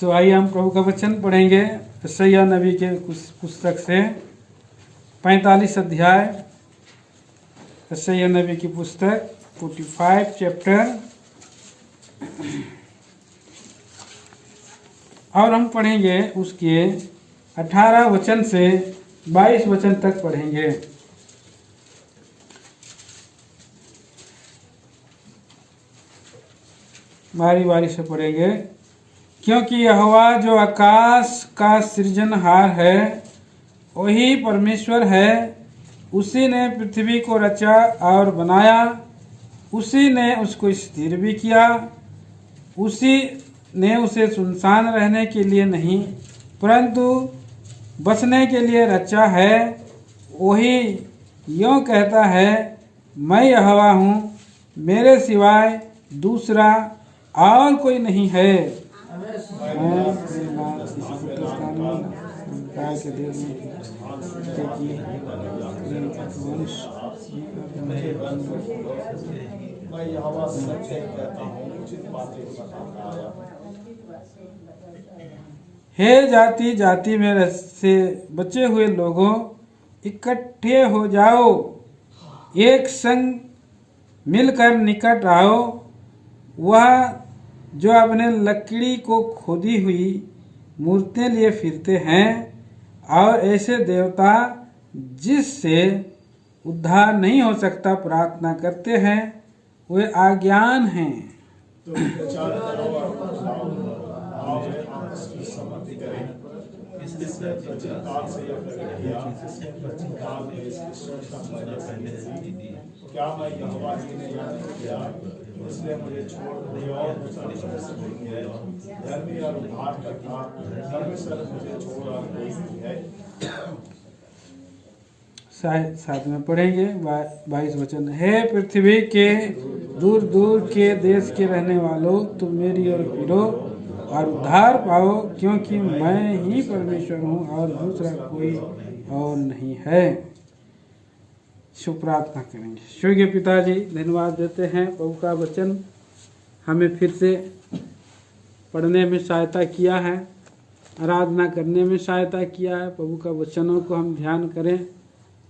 सो आइए हम प्रभु का वचन पढ़ेंगे यशायाह नबी के पुस्तक से 45 अध्याय, यशायाह नबी की पुस्तक 45 चैप्टर, और हम पढ़ेंगे उसके 18 वचन से 22 वचन तक पढ़ेंगे। बारी बारी से पढ़ेंगे। क्योंकि यहोवा जो आकाश का सृजनहार है वही परमेश्वर है, उसी ने पृथ्वी को रचा और बनाया, उसी ने उसको स्थिर भी किया। उसी ने उसे सुनसान रहने के लिए नहीं परंतु बसने के लिए रचा है। वही यूँ कहता है, मैं यहोवा हूँ, मेरे सिवाय दूसरा और कोई नहीं है। हे जाति जाति में से बचे हुए लोगों, इकट्ठे हो जाओ, एक संग मिलकर निकट आओ। वह जो अपने लकड़ी को खोदी हुई मूर्तें लिए फिरते हैं और ऐसे देवता जिससे उद्धार नहीं हो सकता प्रार्थना करते हैं, वे अज्ञान हैं। क्या मैं यहोवा जी ने याद किया, इसलिए मुझे छोड़ दिया और धर्मी और उद्धार करता परमेश्वर मुझे छोड़ और कोई नहीं है। साथ में पढ़ेंगे 22 वचन। हे पृथ्वी के दूर दूर के देश के रहने वालों, तुम मेरी ओर फिरो और उद्धार पाओ, क्योंकि मैं ही परमेश्वर हूँ और दूसरा कोई और नहीं है। शुभ प्रार्थना करेंगे। स्वर्गीय पिताजी, धन्यवाद देते हैं प्रभु का वचन हमें फिर से पढ़ने में सहायता किया है, आराधना करने में सहायता किया है। प्रभु का वचनों को हम ध्यान करें,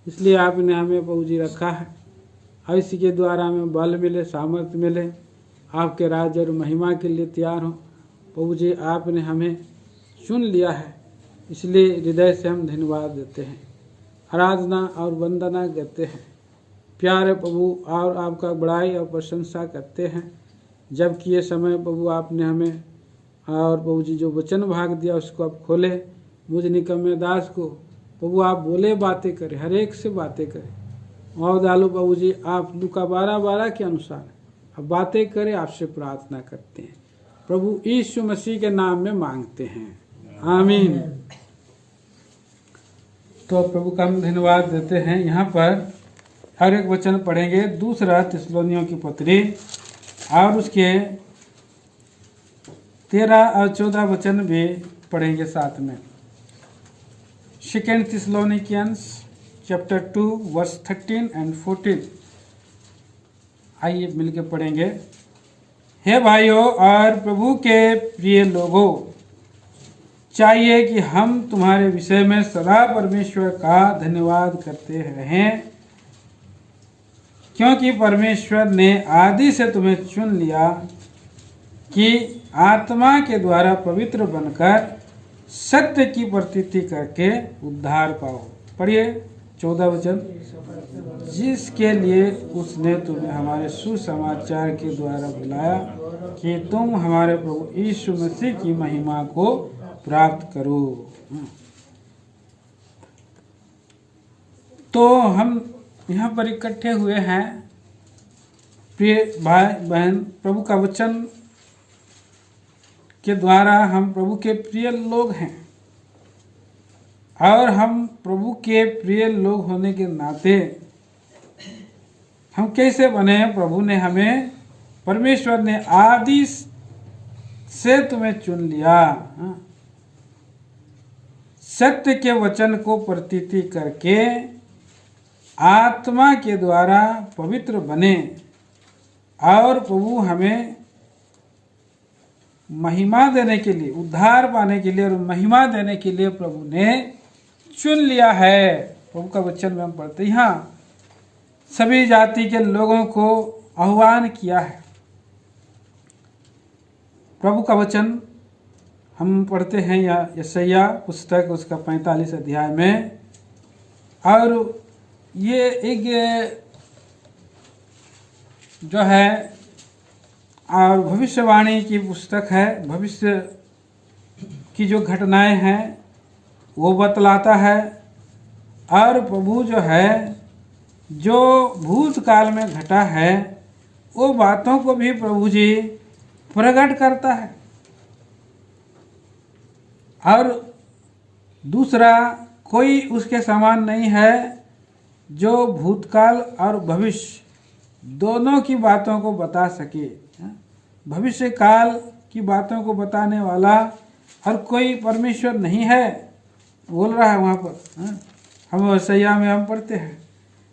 इसलिए आपने हमें प्रभु जी रखा है और इसी के द्वारा हमें बल मिले, सामर्थ्य मिले, आपके राज्य और महिमा के लिए तैयार हो। प्रभु जी, आपने हमें चुन लिया है, इसलिए हृदय से हम धन्यवाद देते हैं, आराधना और वंदना करते हैं। प्यारे प्रभु, और आपका बड़ाई और प्रशंसा करते हैं। जबकि ये समय प्रभु आपने हमें और प्रभु जी जो वचन भाग दिया उसको आप खोले, मुझ निकम्मे दास को प्रभु आप बोले बातें करें, हर एक से बातें करें। और डालो प्रभु जी, आप लूका 12:12 के अनुसार अब बातें करें, आपसे प्रार्थना करते हैं। प्रभु यीशु मसीह के नाम में मांगते हैं, आमीन। तो प्रभु का हम धन्यवाद देते हैं। यहाँ पर हर एक वचन पढ़ेंगे। 2 थिस्सलुनीयों की पत्री और उसके 13 और 14 वचन भी पढ़ेंगे साथ में। 2 थिस्सलुनीकियंस चैप्टर 2 वर्स 13 एंड 14। आइए मिलके पढ़ेंगे। हे भाइयों और प्रभु के प्रिय लोगों, चाहिए कि हम तुम्हारे विषय में सदा परमेश्वर का धन्यवाद करते रहें, क्योंकि परमेश्वर ने आदि से तुम्हें चुन लिया कि आत्मा के द्वारा पवित्र बनकर सत्य की प्रतीति करके उद्धार पाओ। पढ़िए 14 वचन। जिसके लिए उसने तुम्हें हमारे सुसमाचार के द्वारा बुलाया कि तुम हमारे प्रभु यीशु मसीह की महिमा को प्राप्त करो। तो हम यहाँ पर इकट्ठे हुए हैं प्रिय भाई बहन, प्रभु का वचन के द्वारा हम प्रभु के प्रिय लोग हैं, और हम प्रभु के प्रिय लोग होने के नाते हम कैसे बने? प्रभु ने हमें, परमेश्वर ने आदि से तुम्हें चुन लिया, सत्य के वचन को प्रतीति करके आत्मा के द्वारा पवित्र बने, और प्रभु हमें महिमा देने के लिए, उद्धार पाने के लिए और महिमा देने के लिए प्रभु ने चुन लिया है। प्रभु का वचन में हम पढ़ते हैं, यहाँ सभी जाति के लोगों को आह्वान किया है। प्रभु का वचन हम पढ़ते हैं या यशायाह पुस्तक उसका 45 अध्याय में, और ये एक जो है और भविष्यवाणी की पुस्तक है। भविष्य की जो घटनाएं हैं वो बतलाता है, और प्रभु जो है जो भूतकाल में घटा है वो बातों को भी प्रभु जी प्रकट करता है। और दूसरा कोई उसके समान नहीं है जो भूतकाल और भविष्य दोनों की बातों को बता सके। भविष्य काल की बातों को बताने वाला और कोई परमेश्वर नहीं है, बोल रहा है वहाँ पर। हम यशायाह में हम पढ़ते हैं,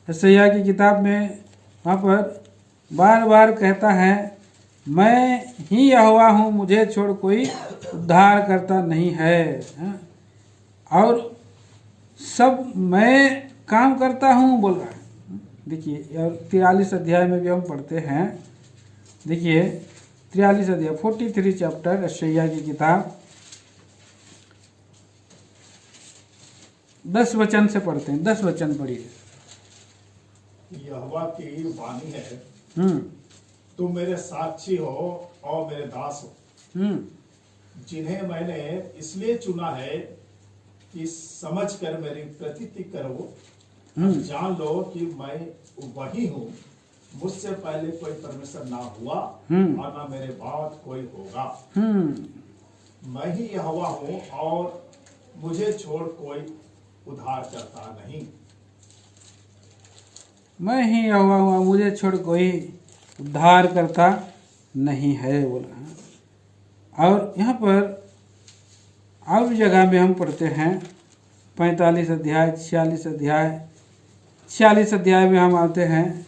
यशायाह की किताब में वहाँ पर बार बार कहता है, मैं ही यहोवा हूँ, मुझे छोड़ कोई उद्धार करता नहीं है, और सब मैं काम करता हूँ, बोल रहा है। देखिए, और 43 अध्याय में भी हम पढ़ते हैं। देखिए 43 अध्याय 43 चैप्टर यशायाह की किताब 10 वचन से पढ़ते हैं। 10 वचन पढ़िए। यहोवा की वाणी है, तुम मेरे साक्षी हो और मेरे दास हो, जिन्हें मैंने इसलिए चुना है कि समझ कर मेरी प्रतीति करो, जान लो कि मैं वही हूँ, मुझसे पहले कोई परमेश्वर ना हुआ और ना मेरे बाद कोई होगा। मैं ही यहोवा हूँ और मुझे छोड़ कोई उद्धार करता नहीं। मैं ही यहोवा हूँ, मुझे छोड़ कोई उद्धार करता नहीं है, बोला। और यहाँ पर और जगह में हम पढ़ते हैं 45 अध्याय 46 अध्याय में हम आते हैं,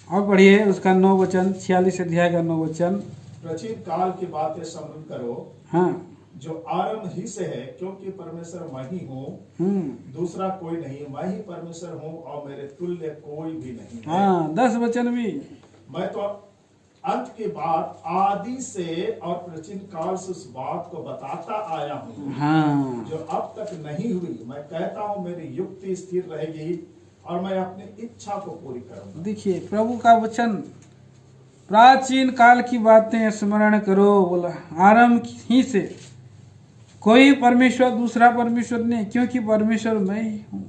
और पढ़िए उसका 9 वचन, 46 अध्याय का 9 वचन। प्राचीन काल की बातें स्मरण करो, हाँ, जो आरंभ ही से है, क्योंकि परमेश्वर मैं ही हूँ, दूसरा कोई नहीं, मैं ही परमेश्वर हूँ और मेरे तुल्य कोई भी नहीं है। हाँ, 10 वचन भी। मैं तो अंत की बात आदि से और प्राचीन काल से उस बात को बताता आया हूँ, हाँ, जो अब तक नहीं हुई। मैं कहता हूँ मेरी युक्ति स्थिर रहेगी और मैं अपनी इच्छा को पूरी करूंगा। देखिए प्रभु का वचन, प्राचीन काल की बातें स्मरण करो, बोला। आरंभ ही से कोई परमेश्वर दूसरा परमेश्वर नहीं, क्योंकि परमेश्वर मैं ही हूँ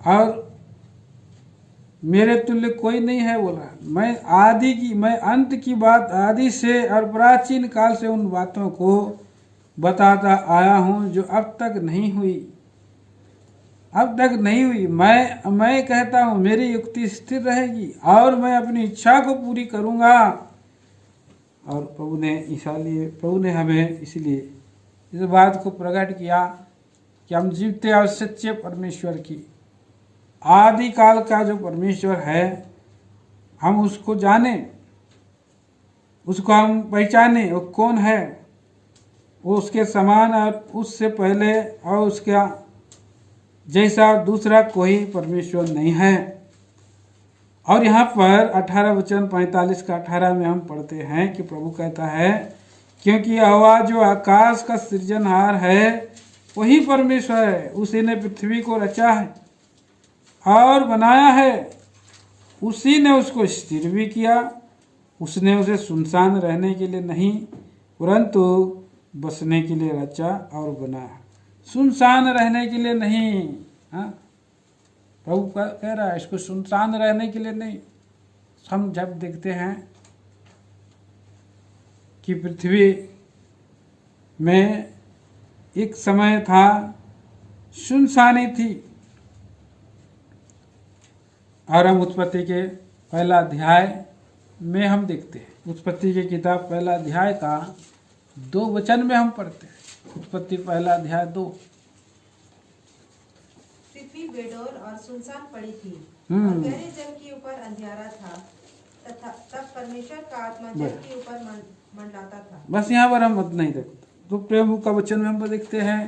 और मेरे तुल्य कोई नहीं है, बोला। मैं अंत की बात आदि से और प्राचीन काल से उन बातों को बताता आया हूँ जो अब तक नहीं हुई। मैं कहता हूँ मेरी युक्ति स्थिर रहेगी और मैं अपनी इच्छा को पूरी करूँगा। और प्रभु ने हमें इसलिए इस बात को प्रकट किया कि हम जीवते और सच्चे परमेश्वर की, आदि काल का जो परमेश्वर है, हम उसको जाने, उसको हम पहचाने वो कौन है। वो उसके समान और उससे पहले और उसका जैसा दूसरा कोई परमेश्वर नहीं है। और यहाँ पर 18 वचन 45 का 18 में हम पढ़ते हैं कि प्रभु कहता है, क्योंकि यहोवा जो आकाश का सृजनहार है वही परमेश्वर है, उसी ने पृथ्वी को रचा है और बनाया है, उसी ने उसको स्थिर भी किया। उसने उसे सुनसान रहने के लिए नहीं परंतु बसने के लिए रचा और बनाया, सुनसान रहने के लिए नहीं। हाँ, प्रभु कह रहा है इसको सुनसान रहने के लिए नहीं। हम जब देखते हैं कि पृथ्वी में एक समय था सुनसानी थी, और हम उत्पत्ति के पहला अध्याय में हम देखते हैं, उत्पत्ति की किताब पहला अध्याय का 2 वचन में हम पढ़ते हैं। उत्पत्ति पहला अध्याय 2। पृथ्वी बेडौल और सुनसान पड़ी थी और गहरे जल के ऊपर अंधियारा था तथा तब परमेश्वर का आत्मा जल के ऊपर मंडलाता था। बस यहाँ पर हम मत नहीं देखते। तो प्रभु का वचन में हम देखते हैं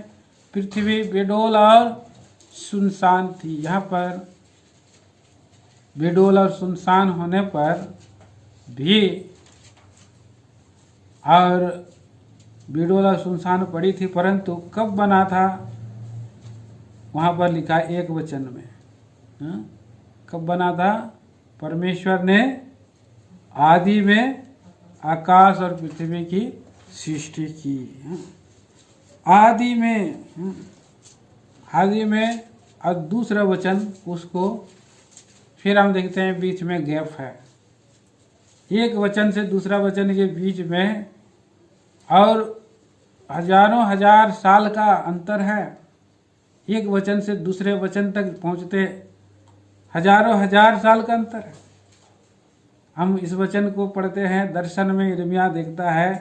पृथ्वी बेडोल और सुनसान थी। यहाँ पर बेडोल और सुनसान होने पर भी और बेडोल और सुनसान पड़ी थी, परंतु कब बना था वहाँ पर लिखा एक वचन में। हाँ? कब बना था? परमेश्वर ने आदि में आकाश और पृथ्वी की सृष्टि की। आदि में, आदि में, और दूसरा वचन उसको फिर हम देखते हैं बीच में गैप है। एक वचन से दूसरा वचन के बीच में और हजारों हजार साल का अंतर है। एक वचन से दूसरे वचन तक पहुंचते हजारों हजार साल का अंतर है। हम इस वचन को पढ़ते हैं, दर्शन में यिर्मयाह देखता है,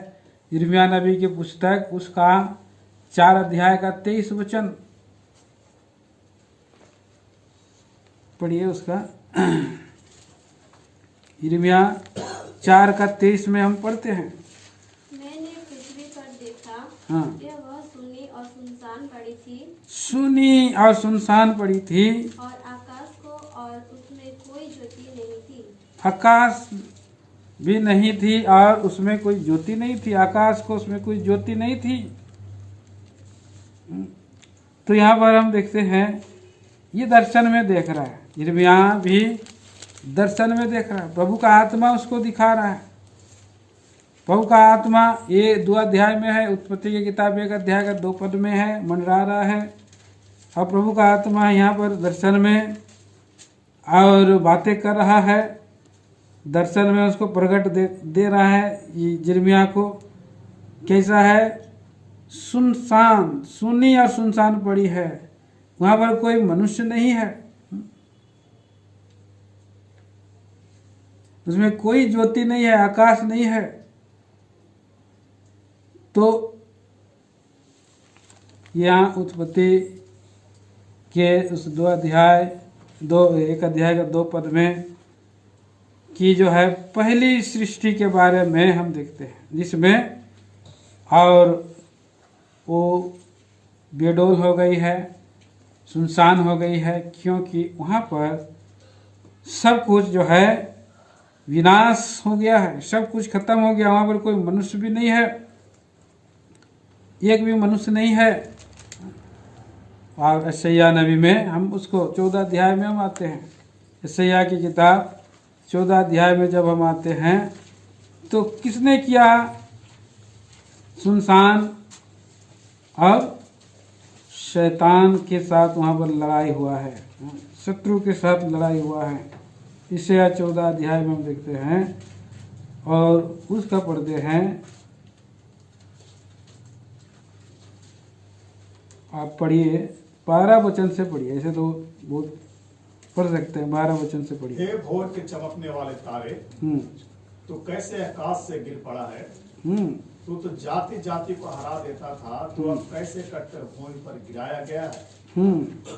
यिर्मयाह नबी की पुस्तक उसका 4 अध्याय का 23 वचन पढ़िए। उसका यिर्मयाह 4 का 23 में हम पढ़ते हैं। मैंने पृथ्वी पर देखा, हाँ, वह सुनी और सुनसान पड़ी थी, सुनी और सुनसान पड़ी थी, और आकाश को और उसमें कोई ज्योति नहीं थी। आकाश भी नहीं थी और उसमें कोई ज्योति नहीं थी। आकाश को उसमें कोई ज्योति नहीं थी। तो यहाँ पर हम देखते हैं ये दर्शन में देख रहा है, यिर्मयाह भी दर्शन में देख रहा है। प्रभु का आत्मा उसको दिखा रहा है। प्रभु का आत्मा ये 2 अध्याय में है, उत्पत्ति की किताब 1 अध्याय का 2 पद में है, मंडरा रहा है। और प्रभु का आत्मा यहाँ पर दर्शन में और बातें कर रहा है, दर्शन में उसको प्रकट दे रहा है यिर्मयाह को। कैसा है? सुनसान, सुनी और सुनसान पड़ी है, वहाँ पर कोई मनुष्य नहीं है, उसमें कोई ज्योति नहीं है, आकाश नहीं है। तो यहाँ उत्पत्ति के उस 1 अध्याय का 2 पद में की जो है पहली सृष्टि के बारे में हम देखते हैं, जिसमें और वो बेडोल हो गई है, सुनसान हो गई है, क्योंकि वहाँ पर सब कुछ जो है विनाश हो गया है, सब कुछ खत्म हो गया। वहाँ पर कोई मनुष्य भी नहीं है, एक भी मनुष्य नहीं है। और यशायाह नबी में हम उसको 14 अध्याय में हम आते हैं, यशायाह की किताब 14 अध्याय में जब हम आते हैं तो किसने किया? सुनसान और शैतान के साथ वहाँ पर लड़ाई हुआ है, शत्रु के साथ लड़ाई हुआ है। यशायाह 14 अध्याय में हम देखते हैं और उसका पढ़ते हैं। आप पढ़िए 12 वचन से पढ़िए, ऐसे तो बहुत पढ़ सकते हैं, 12 वचन से पढ़िए। हे भोर के चमकने वाले तारे, तू कैसे आकाश से गिर पड़ा है। तू तो जाति जाति को हरा देता था, तू अब कैसे कटकर भूमि पर गिराया गया है।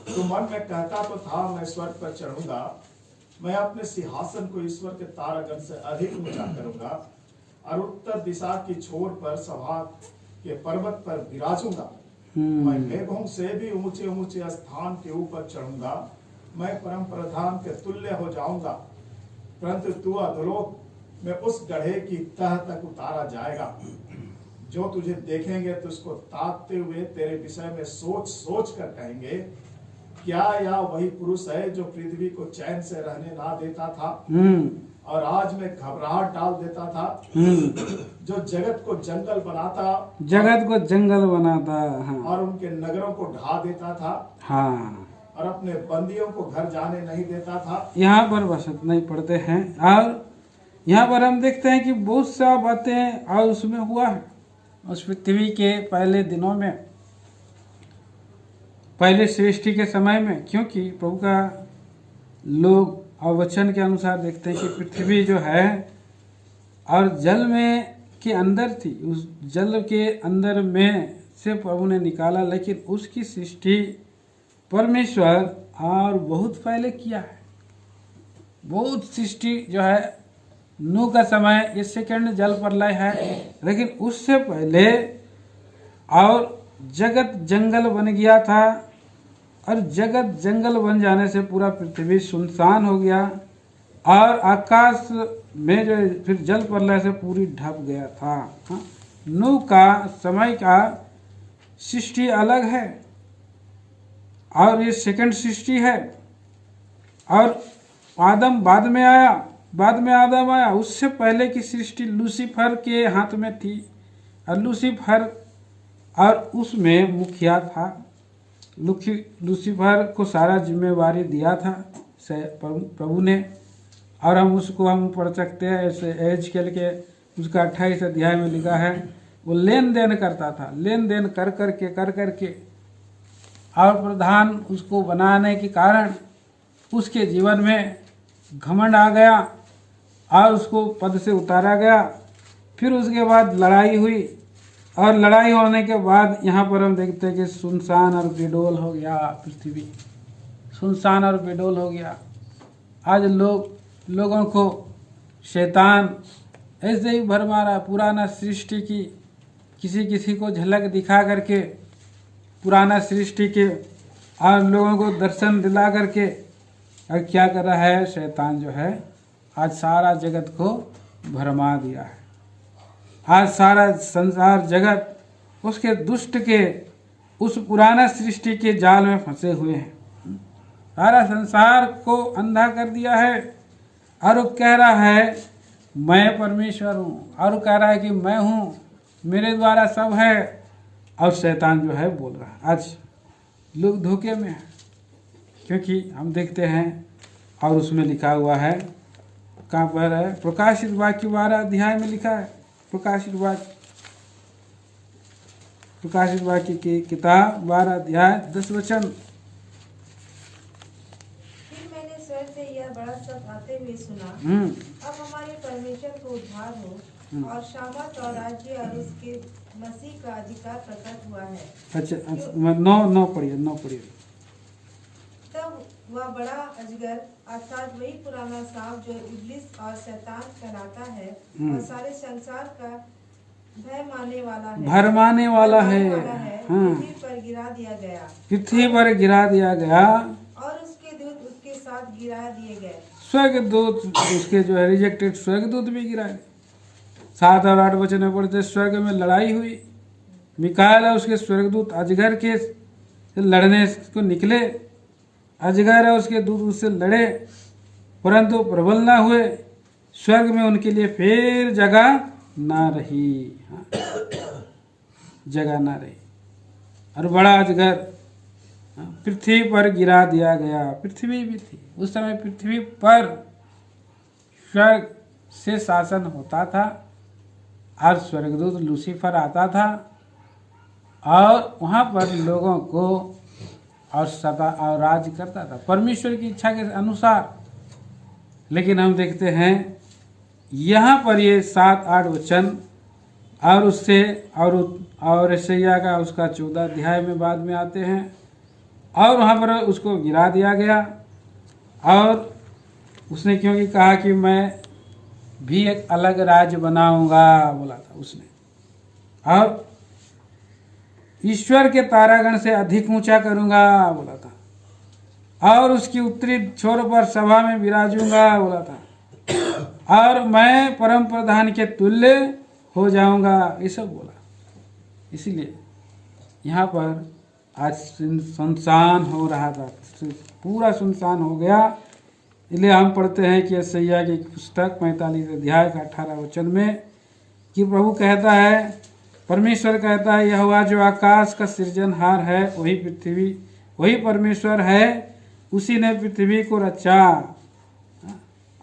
तू मन में कहता तो था, मैं स्वर्ग पर चढ़ूंगा, मैं अपने सिंहासन को ईश्वर के तारागण से अधिक ऊंचा करूंगा और उत्तर दिशा की छोर पर सभा के पर्वत पर विराजूंगा। मैं मेघों से भी ऊंचे ऊंचे स्थान के ऊपर चढ़ूंगा, मैं परम प्रधान के तुल्य हो जाऊंगा। परंतु तू अधोलोक में उस गड्ढे की तह तक उतारा जाएगा। जो तुझे देखेंगे तो उसको ताकते हुए तेरे विषय में सोच सोच कर कहेंगे, क्या यह वही पुरुष है जो पृथ्वी को चैन से रहने ना देता था और आज में घबराहट डाल देता था। जो जगत को जंगल बनाता हाँ। और उनके नगरों को ढा देता था हाँ। और अपने बंदियों को घर जाने नहीं देता था। यहाँ पर बस नहीं पढ़ते हैं और यहाँ पर हम देखते हैं कि बहुत सा बातें और उसमें हुआ है उस पृथ्वी के पहले दिनों में, पहले सृष्टि के समय में। क्योंकि प्रभु का लोग और वचन के अनुसार देखते हैं कि पृथ्वी जो है और जल में के अंदर थी, उस जल के अंदर में से प्रभु ने निकाला, लेकिन उसकी सृष्टि परमेश्वर और बहुत पहले किया है। बहुत सृष्टि जो है नूह का समय इस सेकंड जल प्रलय है, लेकिन उससे पहले और जगत जंगल बन गया था, और जगत जंगल बन जाने से पूरा पृथ्वी सुनसान हो गया, और आकाश में जो फिर जल प्रलय से पूरी ढप गया था। हाँ, नूह का समय का सृष्टि अलग है और ये सेकंड सृष्टि है। और आदम बाद में आया, बाद में आदम आया। उससे पहले की सृष्टि लूसीफर के हाथ में थी, और लूसीफर और उसमें मुखिया था। लूसीफर को सारा जिम्मेवारी दिया था प्रभु ने, और हम पढ़ सकते हैं ऐसे एजकेल के उसका 28 अध्याय में लिखा है, वो लेन देन करता था, लेन देन कर करके और प्रधान उसको बनाने के कारण उसके जीवन में घमंड आ गया और उसको पद से उतारा गया। फिर उसके बाद लड़ाई हुई, और लड़ाई होने के बाद यहाँ पर हम देखते हैं कि सुनसान और बेडोल हो गया पृथ्वी, सुनसान और बेडोल हो गया। आज लोगों को शैतान ऐसे ही भर मारा, पुराना सृष्टि की किसी को झलक दिखा करके, पुराना सृष्टि के और लोगों को दर्शन दिला करके, और क्या कर रहा है शैतान जो है, आज सारा जगत को भरमा दिया है। आज सारा संसार जगत उसके दुष्ट के उस पुराना सृष्टि के जाल में फंसे हुए हैं। सारा संसार को अंधा कर दिया है, और वो कह रहा है मैं परमेश्वर हूँ, और वो कह रहा है कि मैं हूँ, मेरे द्वारा सब है। और शैतान जो है बोल रहा है। आज लोग धोखे में हैं, क्योंकि हम देखते हैं और उसमें लिखा हुआ है, कहाँ पर है, प्रकाशित वाक्य 12 अध्याय में लिखा है, प्रकाशित वाक्य की किताब 12 अध्याय 10 वचन। फिर मैंने स्वर्ग से यह बड़ा शब्द आते हुए सुना, अब हमारे परमेश्वर को उद्धार हो, और सामर्थ और राज्य और उसके मसीह का अधिकार प्रकट हुआ है। अच्छा, नौ पढ़िए। तब वह बड़ा अजगर अर्थात वही पुराना सांप जो इब्लिस और शैतान कहलाता है और सारे संसार का भरमाने वाला है, हाँ, पृथ्वी पर गिरा दिया गया, और उसके दूत उसके साथ गिरा दिए गए। स्वर्गदूत उसके जो है रिजेक्टेड स्वर्गदूत भी गिरा गए। 7 और 8 वचन में पढ़ते, स्वर्ग में लड़ाई हुई, मिकाएल और उसके स्वर्गदूत अजगर के लड़ने को निकले, अजगर और उसके दूत उससे लड़े, परंतु प्रबल न हुए। स्वर्ग में उनके लिए फिर जगह ना रही, हाँ, जगह ना रही, और बड़ा अजगर पृथ्वी पर गिरा दिया गया। पृथ्वी भी थी उस समय, पृथ्वी पर स्वर्ग से शासन होता था, और स्वर्गदूत लूसीफर आता था, और वहाँ पर लोगों को और सता और राज करता था परमेश्वर की इच्छा के अनुसार। लेकिन हम देखते हैं यहाँ पर ये 7-8 वचन, और उससे और यशायाह का उसका 14 अध्याय में बाद में आते हैं, और वहाँ पर उसको गिरा दिया गया। और उसने क्योंकि कहा कि मैं भी एक अलग राज्य बनाऊंगा, बोला था उसने, और ईश्वर के तारागण से अधिक ऊंचा करूंगा, बोला था, और उसकी उत्तरी छोर पर सभा में विराजूंगा, बोला था, और मैं परम प्रधान के तुल्य हो जाऊंगा, ये सब बोला। इसलिए यहाँ पर आज सुनसान हो रहा था, पूरा सुनसान हो गया। इसलिए हम पढ़ते हैं कि यशायाह की पुस्तक 45 अध्याय का 18 वचन में कि प्रभु कहता है, परमेश्वर कहता है, यहोवा जो आकाश का सृजनहार है, वही पृथ्वी, वही परमेश्वर है, उसी ने पृथ्वी को रचा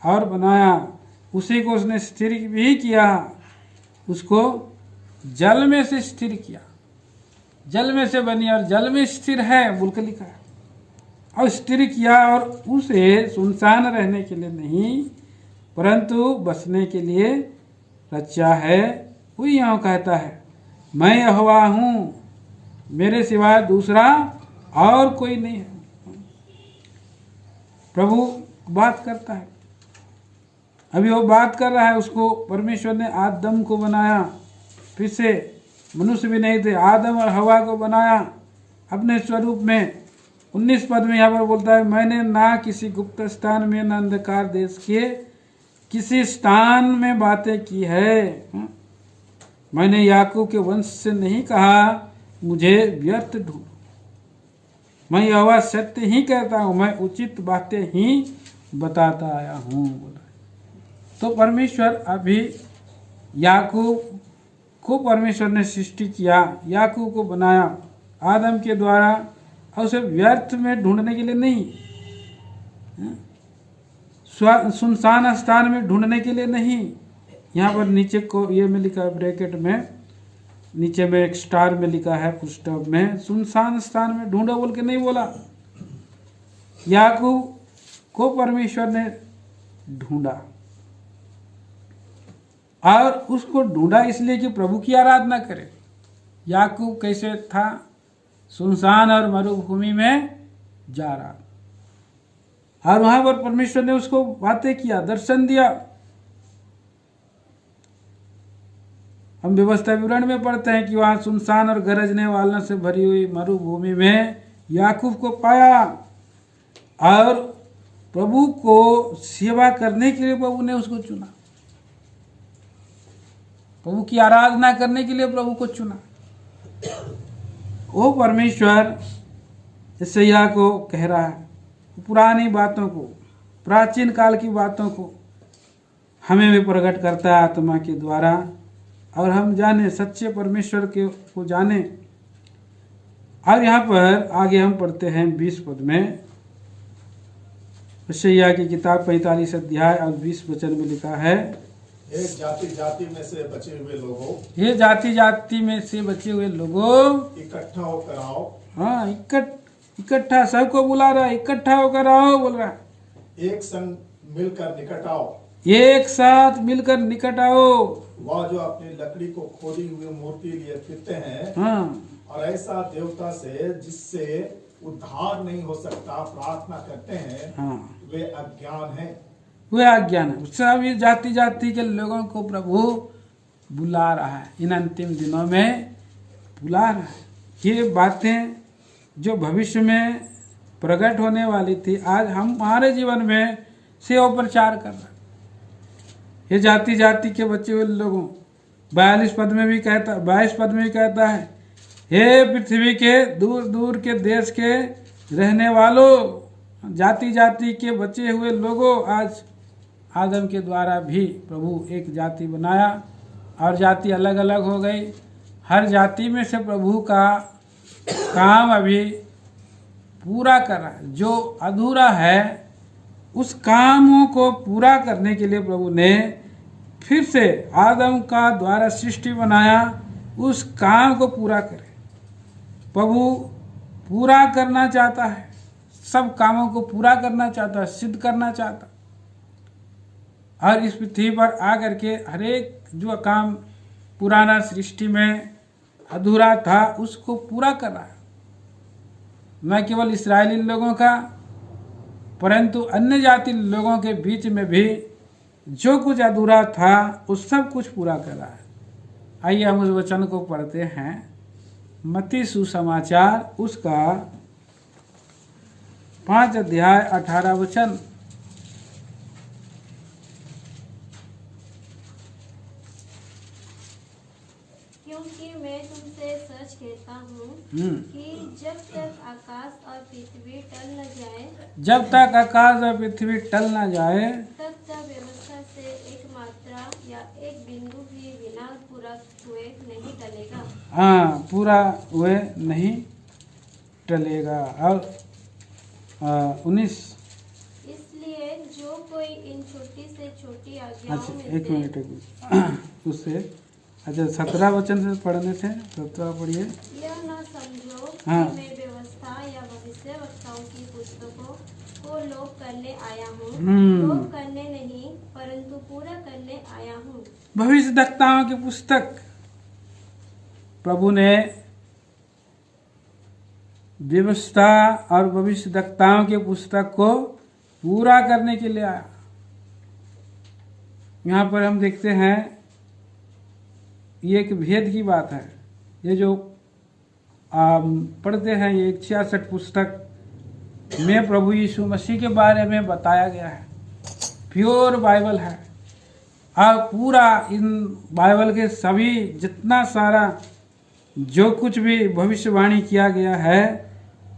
और बनाया, उसी को उसने स्थिर भी किया, उसको जल में से स्थिर किया, जल में से बनी और जल में स्थिर है बोल के लिखा है, और स्थिर किया, और उसे सुनसान रहने के लिए नहीं परंतु बसने के लिए रचा है। वही यहाँ कहता है, मैं यहोवा हूँ, मेरे सिवाय दूसरा और कोई नहीं है। प्रभु बात करता है, अभी वो बात कर रहा है, उसको परमेश्वर ने आदम को बनाया, फिर से मनुष्य भी नहीं थे, आदम और हवा को बनाया अपने स्वरूप में। 19 पद में यहाँ पर बोलता है, मैंने ना किसी गुप्त स्थान में न अंधकार देश के किसी स्थान में बातें की है। मैंने याकूब के वंश से नहीं कहा मुझे व्यर्थ ढूंढो, मैं यहोवा सत्य ही कहता हूँ, मैं उचित बातें ही बताता आया हूँ। तो परमेश्वर अभी याकूब को परमेश्वर ने सृष्टि किया, याकूब को बनाया आदम के द्वारा, और उसे व्यर्थ में ढूंढने के लिए नहीं, सुनसान स्थान में ढूंढने के लिए नहीं। यहाँ पर नीचे को ये में लिखा है, ब्रैकेट में नीचे में एक स्टार में लिखा है पुस्तक में, सुनसान स्थान में ढूंढो बोल के नहीं बोला। याकूब को परमेश्वर ने ढूंढा, और उसको ढूंढा इसलिए कि प्रभु की आराधना करे। याकूब कैसे था? सुनसान और मरुभूमि में जा रहा, और वहां पर परमेश्वर ने उसको बातें किया, दर्शन दिया। हम व्यवस्था विवरण में पढ़ते हैं कि वहां सुनसान और गरजने वालों से भरी हुई मरुभूमि में याकूब को पाया, और प्रभु को सेवा करने के लिए प्रभु ने उसको चुना, प्रभु की आराधना करने के लिए प्रभु को चुना। वो परमेश्वर यशायाह को कह रहा है, पुरानी बातों को, प्राचीन काल की बातों को हमें भी प्रकट करता है आत्मा के द्वारा, और हम जाने सच्चे परमेश्वर के को जाने। और यहाँ पर आगे हम पढ़ते हैं 20 पद में, यशायाह की किताब 45 अध्याय और 20 वचन में लिखा है, एक जाति जाति में से बचे हुए लोगों, ये जाति जाति में से बचे हुए लोगों, इकट्ठा होकर आओ। हाँ, इकट्ठा सबको बुला रहा है, इकट्ठा होकर आओ बोल रहा है, एक संग मिलकर निकट आओ, एक साथ मिलकर निकट आओ। वह जो अपनी लकड़ी को खोदी हुई मूर्ति लिए फिरते हैं, हाँ, और ऐसा देवता से जिससे उद्धार नहीं हो सकता प्रार्थना करते हैं, हाँ, वे अज्ञान हैं। वे अज्ञान है। सभी जाति जाति के लोगों को प्रभु बुला रहा है, इन अंतिम दिनों में बुला रहा है। ये बातें जो भविष्य में प्रकट होने वाली थी, आज हम हमारे जीवन में से वो प्रचार कर रहा है। ये जाति जाति के बचे हुए लोगों, 42 पद में भी कहता, 22 पद में भी कहता है, हे पृथ्वी के दूर दूर के देश के रहने वालों, जाति जाति के बचे हुए लोगों, आज आदम के द्वारा भी प्रभु एक जाति बनाया, और जाति अलग अलग हो गई। हर जाति में से प्रभु का काम अभी पूरा कर रहा है। जो अधूरा है उस कामों को पूरा करने के लिए प्रभु ने फिर से आदम का द्वारा सृष्टि बनाया, उस काम को पूरा करे। प्रभु पूरा करना चाहता है, सब कामों को पूरा करना चाहता है, सिद्ध करना चाहता, और इस पृथ्वी पर आकर के हरेक जो काम पुराना सृष्टि में अधूरा था उसको पूरा कर रहा है। न केवल इस्राएली लोगों का, परंतु अन्य जाति लोगों के बीच में भी जो कुछ अधूरा था वो सब कुछ पूरा कर रहा है। आइए हम उस वचन को पढ़ते हैं, मत्ती सुसमाचार उसका 5 अध्याय 18 वचन। क्योंकि मैं तुमसे सच कहता हूँ कि जब तक आकाश और पृथ्वी टल न जाए, जब तक आकाश और पृथ्वी टल न जाए, तब तक व्यवस्था से एक मात्रा या एक बिंदु भी बिना पूरा हुए नहीं टलेगा। हाँ, पूरा हुए नहीं टलेगा। और 19, इसलिए जो कोई इन छोटी से छोटी आज्ञाओं अच्छा में एक से मिनट उससे, अच्छा 17 वचन से पढ़ने थे, 17 पढ़िए। यह न समझो हाँ। कि मैं व्यवस्था या भविष्यवक्ताओं की पुस्तकों को लोप करने आया हूँ। लोप करने नहीं परंतु पूरा करने आया हूँ। भविष्यवक्ताओं की पुस्तक प्रभु ने व्यवस्था और भविष्यवक्ताओं की पुस्तक को पूरा करने के लिए आया। यहाँ पर हम देखते हैं ये एक भेद की बात है। ये जो पढ़ते हैं ये 66 पुस्तक में प्रभु यीशु मसीह के बारे में बताया गया है। प्योर बाइबल है और पूरा इन बाइबल के सभी जितना सारा जो कुछ भी भविष्यवाणी किया गया है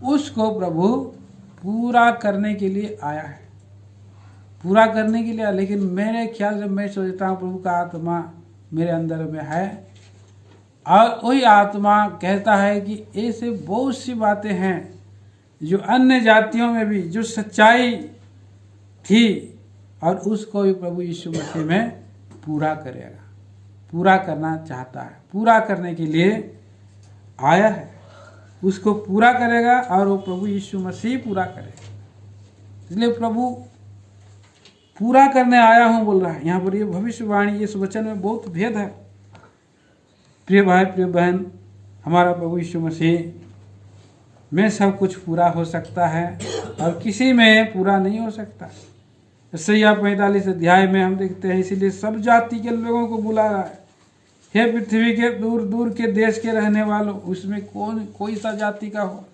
उसको प्रभु पूरा करने के लिए आया है, पूरा करने के लिए। लेकिन मेरे ख्याल से मैं सोचता हूँ प्रभु का आत्मा मेरे अंदर में है और वही आत्मा कहता है कि ऐसे बहुत सी बातें हैं जो अन्य जातियों में भी जो सच्चाई थी और उसको भी प्रभु यीशु मसीह में पूरा करेगा, पूरा करना चाहता है, पूरा करने के लिए आया है, उसको पूरा करेगा और वो प्रभु यीशु मसीह पूरा करेगा। इसलिए प्रभु पूरा करने आया हूँ बोल रहा है। यहाँ पर ये भविष्यवाणी इस वचन में बहुत भेद है। प्रिय भाई प्रिय बहन, हमारा प्रभु यीशु मसीह में सब कुछ पूरा हो सकता है और किसी में पूरा नहीं हो सकता। यशायाह 45 अध्याय में हम देखते हैं, इसीलिए सब जाति के लोगों को बुला रहा है, हे पृथ्वी के दूर दूर के देश के रहने वालों। उसमें कोई सा जाति का हो,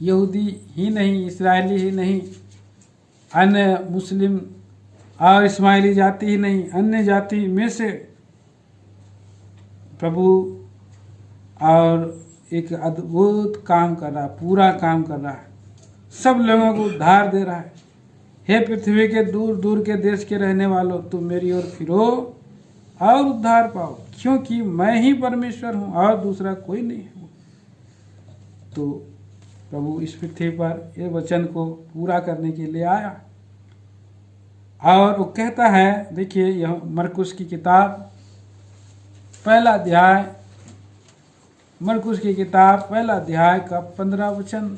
यहूदी ही नहीं, इस्राएली ही नहीं, अन्य मुस्लिम और इस्माइली जाति ही नहीं, अन्य जाति में से प्रभु और एक अद्भुत काम कर रहा है, पूरा काम कर रहा है, सब लोगों को उद्धार दे रहा है। हे पृथ्वी के दूर दूर के देश के रहने वालों, तुम मेरी ओर फिरो और उद्धार पाओ, क्योंकि मैं ही परमेश्वर हूँ और दूसरा कोई नहीं है। तो प्रभु इस पृथ्वी पर ये वचन को पूरा करने के लिए आया और वो कहता है, देखिए यह मरकुस की किताब पहला अध्याय, मरकुस की किताब पहला अध्याय का 15 वचन।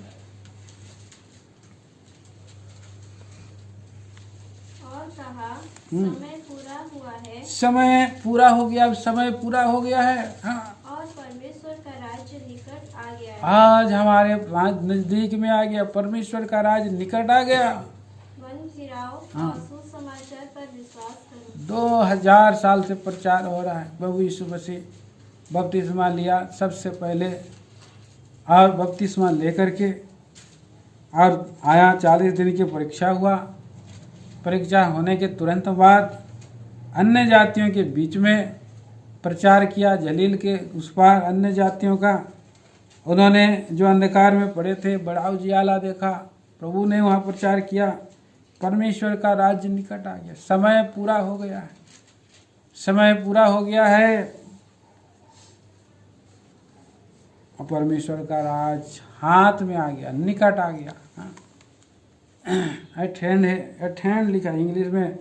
और कहा, समय पूरा हुआ है, समय पूरा हो गया, समय पूरा हो गया है। हाँ, और परमेश्वर का राज्य निकट आ गया है। आज हमारे नजदीक में आ गया, परमेश्वर का राज निकट आ गया। मन फिराओ हाँ। और सुसमाचार पर विश्वास करो। 2000 साल से प्रचार हो रहा है। प्रभु यीशु मसीह बपतिस्मा लिया सबसे पहले और बपतिस्मा लेकर के और आया, 40 दिन की परीक्षा हुआ। परीक्षा होने के तुरंत बाद अन्य जातियों के बीच में प्रचार किया, जलील के उस पार अन्य जातियों का। उन्होंने जो अंधकार में पड़े थे बड़ा उजियाला देखा, प्रभु ने वहाँ प्रचार किया, परमेश्वर का राज्य निकट आ गया, समय पूरा हो गया है, समय पूरा हो गया है और परमेश्वर का राज हाथ में आ गया, निकट आ गया। एट हैंड है, एट हैंड लिखा है इंग्लिश में,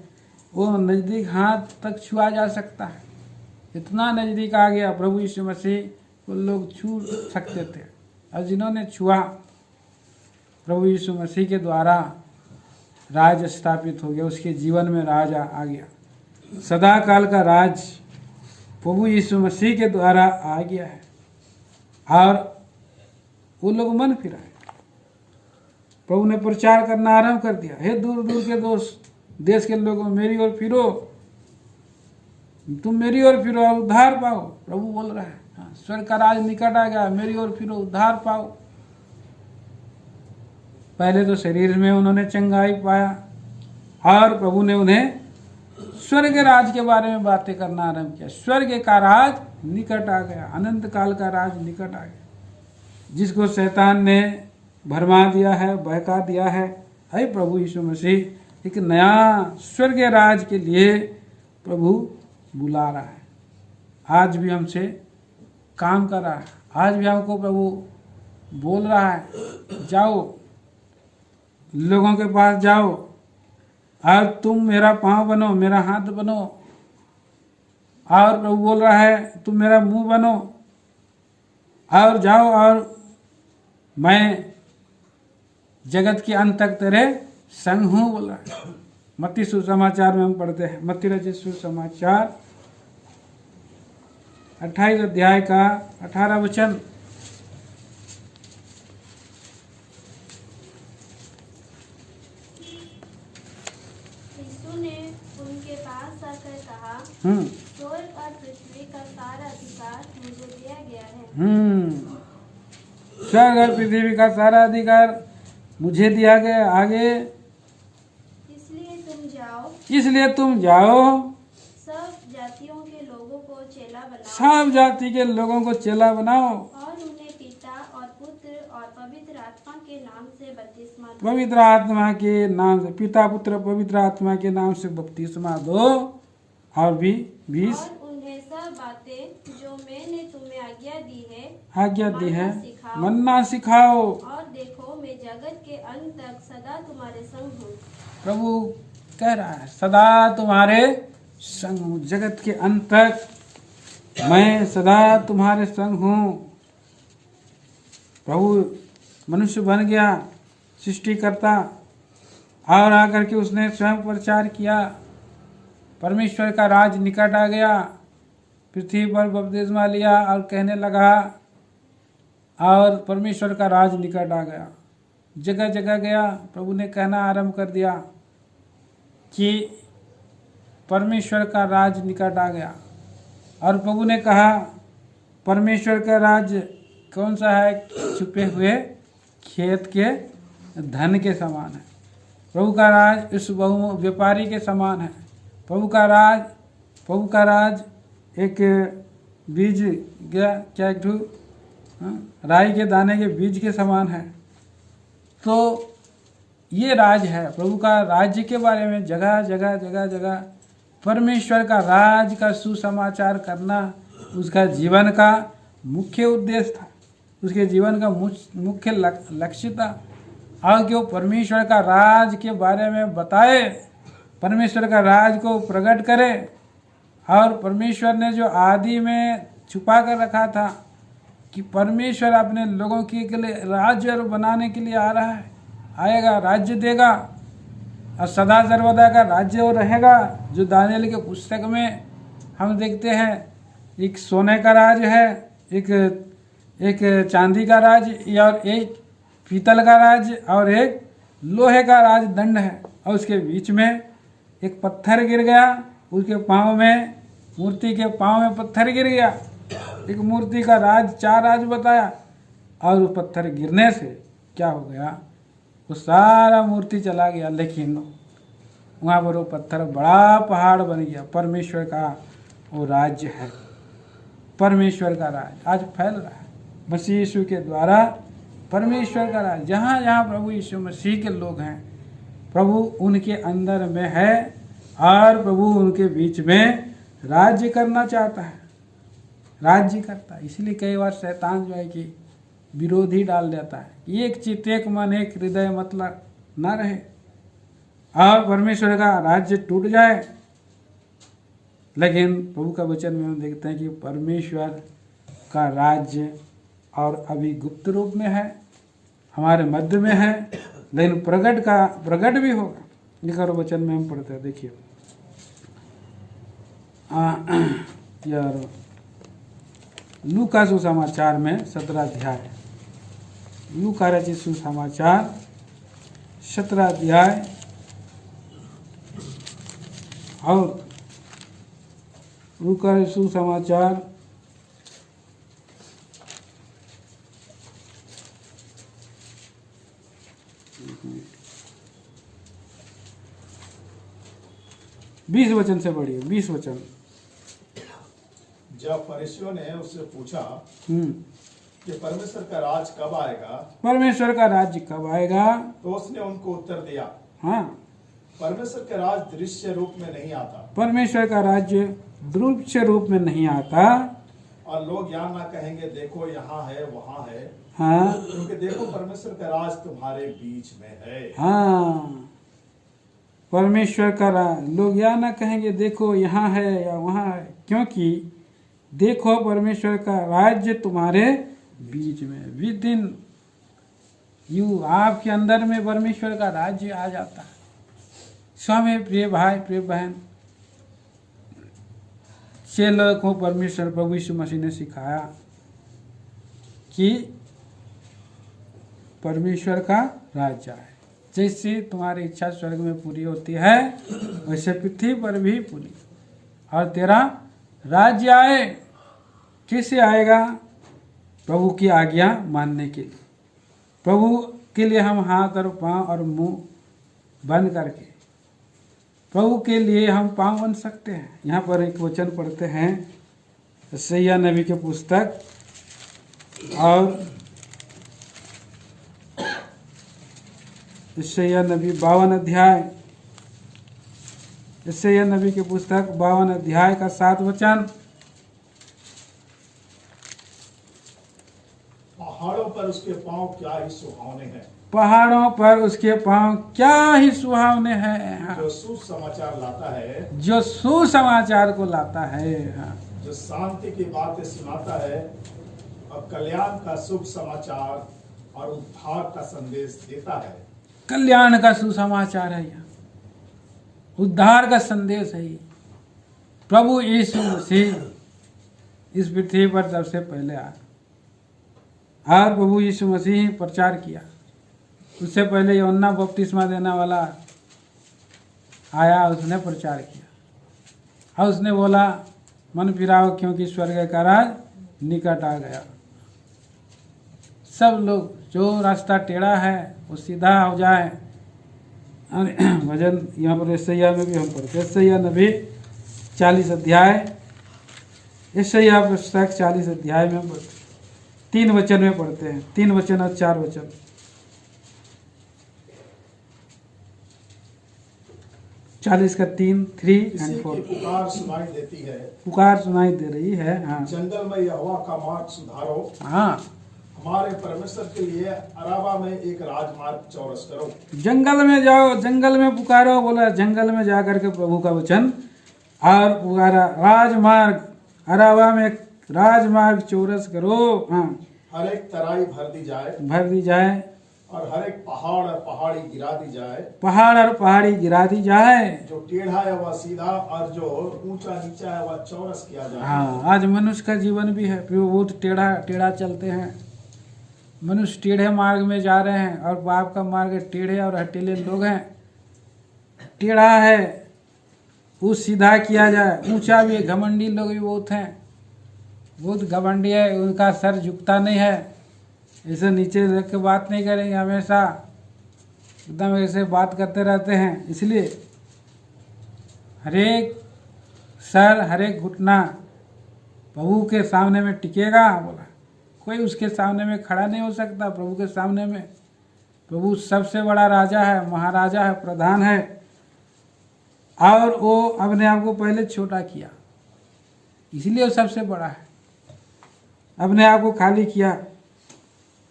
वो नज़दीक हाथ तक छुआ जा सकता है, इतना नज़दीक आ गया। प्रभु यीशु मसीह को लोग छू सकते थे और जिन्होंने छुआ, प्रभु यीशु मसीह के द्वारा राज स्थापित हो गया, उसके जीवन में राज आ गया। सदा काल का राज प्रभु यीशु मसीह के द्वारा आ गया है और वो लोग मन फिराए। प्रभु ने प्रचार करना आरंभ कर दिया, हे दूर दूर के देश के लोगों, मेरी ओर फिरो, तुम मेरी ओर फिरो और उद्धार पाओ। प्रभु बोल रहा है, हाँ, स्वर्ग का राज निकट आ गया, मेरी ओर फिरो, उद्धार पाओ। पहले तो शरीर में उन्होंने चंगाई पाया और प्रभु ने उन्हें स्वर्ग राज के बारे में बातें करना आरंभ किया। स्वर्ग का राज निकट आ गया, अनंत काल का राज निकट आ गया, जिसको शैतान ने भरमा दिया है, बहका दिया है। हे प्रभु यीशु मसीह एक नया स्वर्ग राज के लिए प्रभु बुला रहा है, आज भी हमसे काम कर रहा है, आज भी हमको प्रभु बोल रहा है, जाओ लोगों के पास जाओ और तुम मेरा पाँव बनो, मेरा हाथ बनो। और प्रभु बोल रहा है, तुम मेरा मुंह बनो और जाओ और मैं जगत के अंत तक तेरे संग हूँ, बोल रहा है। मत्ती सुसमाचार में हम पढ़ते हैं, मत्ती रचित सुसमाचार 28 अध्याय का 18 वचन। यीशु ने उनके उनके पास आकर कहा, हम्म स्वर्ग और पृथ्वी का सारा अधिकार मुझे दिया गया है। स्वर्ग और पृथ्वी का सारा अधिकार मुझे दिया गया। आगे, इसलिए तुम जाओ, सब जातियों के लोगों को चेला बनाओ सब जाति के लोगों को चेला बनाओ और उन्हें पिता और पुत्र और पवित्र आत्मा के नाम से बपतिस्मा दो। पवित्र आत्मा के नाम से, पिता पुत्र पवित्र आत्मा के नाम से बपतिस्मा दो। और भी 20, और उन्हें सब बातें जो मैंने तुम्हें आज्ञा दी है मन्ना सिखाओ। और देखो मैं जगत के अंत तक सदा तुम्हारे संग हूँ। प्रभु कह रहा है सदा तुम्हारे संग हूँ, जगत के अंत तक मैं सदा तुम्हारे संग हूँ। प्रभु मनुष्य बन गया, सृष्टिकर्ता, और आकर के उसने स्वयं प्रचार किया। परमेश्वर का राज निकट आ गया, पृथ्वी पर बपतिस्मा लिया और कहने लगा, और परमेश्वर का राज निकट आ गया। जगह जगह गया, प्रभु ने कहना आरंभ कर दिया कि परमेश्वर का राज निकट आ गया। और प्रभु ने कहा परमेश्वर का राज कौन सा है? छुपे हुए खेत के धन के समान है। प्रभु का राज इस बहु व्यापारी के समान है। प्रभु का राज एक बीज गया, क्या एक राई के दाने के बीज के समान है। तो ये राज है प्रभु का। राज्य के बारे में जगह जगह परमेश्वर का राज का सुसमाचार करना उसका जीवन का मुख्य उद्देश्य था, उसके जीवन का मुख्य लक्ष्य था। और क्यों परमेश्वर का राज के बारे में बताए, परमेश्वर का राज को प्रकट करे। और परमेश्वर ने जो आदि में छुपा कर रखा था कि परमेश्वर अपने लोगों के लिए राज्य बनाने के लिए आ रहा है, आएगा, राज्य देगा और सदा सर्वदा का राज्य वो रहेगा। जो दानियल के पुस्तक में हम देखते हैं, एक सोने का राज है, एक चांदी का राज, और एक पीतल का राज, और एक लोहे का राज दंड है। और उसके बीच में एक पत्थर गिर गया, उसके पाँव में, मूर्ति के पाँव में पत्थर गिर गया। एक मूर्ति का राज, 4 राज बताया, और वो पत्थर गिरने से क्या हो गया, वो सारा मूर्ति चला गया। लेकिन वहाँ पर वो पत्थर बड़ा पहाड़ बन गया। परमेश्वर का वो राज्य है, परमेश्वर का राज आज फैल रहा है मसीह यीशु के द्वारा। परमेश्वर का राज जहाँ जहाँ प्रभु यीशु मसीह के लोग हैं, प्रभु उनके अंदर में है, और प्रभु उनके बीच में राज्य करना चाहता है, राज्य करता है। इसलिए कई बार शैतान जो है कि विरोधी डाल देता है। एक चित्त, एक मन, एक हृदय मतलब ना रहे, और परमेश्वर का राज्य टूट जाए। लेकिन प्रभु का वचन में हम देखते हैं कि परमेश्वर का राज्य और अभी गुप्त रूप में है, हमारे मध्य में है, लेकिन प्रकट भी होगा। लिखा वचन में हम पढ़ते हैं, देखिए यार लूका सुसमाचार में 17 अध्याय, लूका रचित सुसमाचार 17 अध्याय और लूका सुसमाचार 20 वचन से पढ़िए, 20 वचन। जब फरीसियों ने उससे पूछा कि परमेश्वर का राज कब आएगा, परमेश्वर का राज्य कब आएगा, तो उसने उनको उत्तर दिया, हाँ, परमेश्वर का राज दृश्य रूप में नहीं आता, परमेश्वर का राज्य दृश्य रूप में नहीं आता, और लोग यहाँ ना कहेंगे देखो यहाँ है वहाँ है, हाँ, क्योंकि देखो परमेश्वर का राज तुम्हारे बीच में है। हाँ, परमेश्वर का राज लोग या ना कहेंगे देखो यहाँ है या वहाँ है, क्योंकि देखो परमेश्वर का राज्य तुम्हारे बीच में। विद इन यू, आपके अंदर में परमेश्वर का राज्य आ जाता है। स्वामी प्रिय भाई प्रिय बहन, चेलों को परमेश्वर प्रभु यीशु मसीह ने सिखाया कि परमेश्वर का राज्य है। जैसे तुम्हारी इच्छा स्वर्ग में पूरी होती है वैसे पृथ्वी पर भी पूरी, और तेरा राज्य आए। किससे आएगा? प्रभु की आज्ञा मानने के लिए। प्रभु के लिए हम हाथ और पांव और मुंह बंद करके प्रभु के लिए हम पांव बन सकते हैं। यहाँ पर एक वचन पढ़ते हैं यशायाह नबी के पुस्तक, और यशायाह नबी 52 अध्याय, यशायाह नबी के पुस्तक 52 अध्याय का 7 वचन। पहाड़ों पर उसके पांव क्या ही सुहावने हैं, पहाड़ों पर उसके पांव क्या ही सुहावने हैं। जो सुसमाचार लाता है, जो सुसमाचार को लाता है, जो शांति की बातें सुनाता है और कल्याण का शुभ समाचार और उद्धार का संदेश देता है। कल्याण का सुसमाचार है, यह उद्धार का संदेश है। प्रभु यीशु मसीह इस पृथ्वी पर सबसे पहले आया, और प्रभु यीशु मसीह प्रचार किया। उससे पहले यूहन्ना बपतिस्मा देने वाला आया, उसने प्रचार किया और उसने बोला मन फिराओ क्योंकि स्वर्ग का राज निकट आ गया। सब लोग जो रास्ता टेढ़ा है वो सीधा हो जाए। और भजन यहाँ पर यशायाह में भी हम पढ़ते हैं, यशायाह नबी 40 अध्याय, यशायाह पुस्तक 40 अध्याय में 3 वचन में पढ़ते हैं, 3 वचन और 4 वचन। 40 का 3, 3 किसी एंड 4। की पुकार सुनाई देती है, पुकार सुनाई दे रही है। हाँ जंगल में यहोवा का मार्ग सुधारो, हाँ, हमारे परमेश्वर के लिए अराबा में एक राजमार्ग चौरस करो। जंगल में जाओ, जंगल में पुकारो, बोला जंगल में जा करके प्रभु का वचन और पुकारा, राजमार्ग अराबा में राजमार्ग चौरस करो। हाँ, हर एक तराई भर दी जाए और हर एक पहाड़ और पहाड़ी गिरा दी जाए। पहाड़ और पहाड़ी गिरा दी जाए। जो टेढ़ा है वह सीधा और जो ऊंचा नीचा है वह चौरस किया जाए। हाँ, आज मनुष्य का जीवन भी है, वो बहुत टेढ़ा टेढ़ा चलते हैं। मनुष्य टेढ़े मार्ग में जा रहे हैं और बाप का मार्ग टेढ़े और हटेले लोग हैं। टेढ़ा है वो सीधा किया जाए, ऊंचा भी है। घमंडी लोग भी बहुत हैं, बहुत घमंडी है, उनका सर झुकता नहीं है, ऐसे नीचे रख के बात नहीं करेंगे, हमेशा एकदम ऐसे बात करते रहते हैं। इसलिए हरेक सर हरेक घुटना प्रभु के सामने में टिकेगा। बोला कोई उसके सामने में खड़ा नहीं हो सकता। प्रभु के सामने में प्रभु सबसे बड़ा राजा है, महाराजा है, प्रधान है, और वो अपने आप को पहले छोटा किया, इसलिए वो सबसे बड़ा है। अपने आप को खाली किया,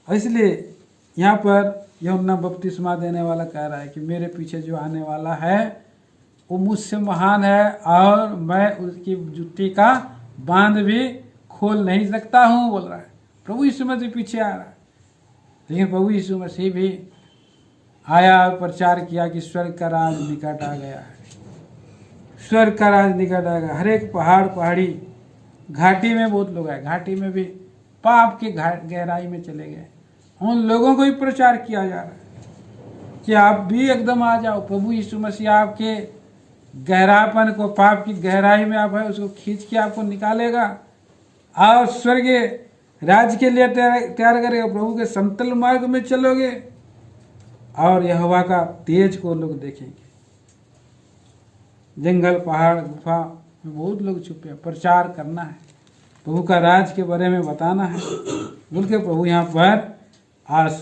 इसलिए यहाँ पर यूहन्ना बपतिस्मा देने वाला कह रहा है कि मेरे पीछे जो आने वाला है वो मुझसे महान है और मैं उसकी जूती का बांध भी खोल नहीं सकता हूँ, बोल रहा है। प्रभु यीशु मसीह पीछे आ रहा है, लेकिन प्रभु यीशु मसीह भी आया और प्रचार किया कि स्वर्ग का राज निकट आ गया है, स्वर्ग का राज निकट आ गया। हर एक पहाड़ पहाड़ी घाटी में बहुत लोग हैं, घाटी में भी पाप की गहराई में चले गए, उन लोगों को भी प्रचार किया जा रहा है कि आप भी एकदम आ जाओ। प्रभु यीशु मसीह आपके गहरापन को, पाप की गहराई में आप है उसको खींच के आपको निकालेगा और स्वर्गीय राज्य के लिए तैयार करेगा। प्रभु के समतल मार्ग में चलोगे और यहोवा का तेज को लोग देखेंगे। जंगल पहाड़ गुफा में बहुत लोग छुपे हैं, प्रचार करना है, प्रभु का राज के बारे में बताना है बोल के प्रभु यहाँ पर आज